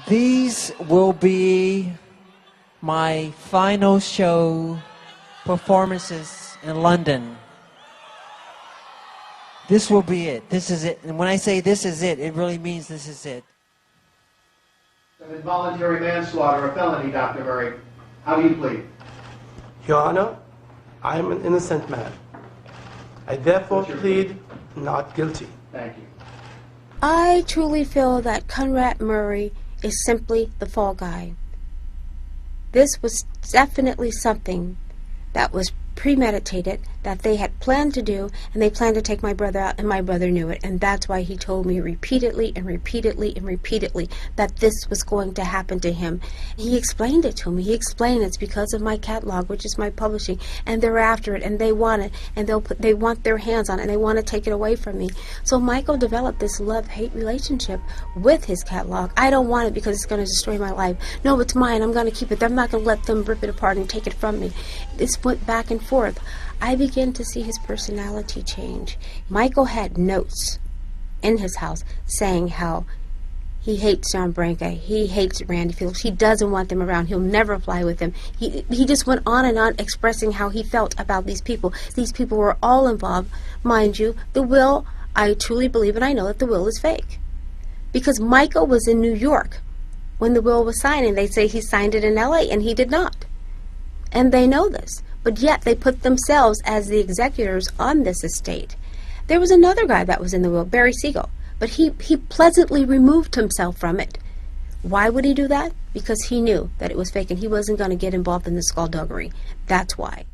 These will be my final show performances in London. This will be it. This is it. And when I say this is it, it really means this is it. An involuntary manslaughter, a felony, Dr. Murray. How do you plead? Your Honor, I am an innocent man. I therefore plead not guilty. Thank you. I truly feel that Conrad Murray is simply the fall guy. This was definitely something that was premeditated, that they had planned to do, and they planned to take my brother out, and my brother knew it, and that's why he told me repeatedly and repeatedly and repeatedly that this was going to happen to him. He explained it to me. He explained it's because of my catalog, which is my publishing, and they're after it, and they want it, and they want their hands on it, and they want to take it away from me. So Michael developed this love-hate relationship with his catalog. I don't want it because it's going to destroy my life. No, it's mine. I'm going to keep it. I'm not going to let them rip it apart and take it from me. This went back and forth. I began to see his personality change. Michael had notes in his house saying how he hates John Branca, he hates Randy Phillips, he doesn't want them around, he'll never fly with them. He just went on and on expressing how he felt about these people. These people were all involved. Mind you, the will, I truly believe and I know that the will is fake. Because Michael was in New York when the will was signed, and they say he signed it in LA, and he did not. And they know this. But yet they put themselves as the executors on this estate. There was another guy that was in the will, Barry Siegel, but he pleasantly removed himself from it. Why would he do that? Because he knew that it was fake and he wasn't going to get involved in the skullduggery. That's why.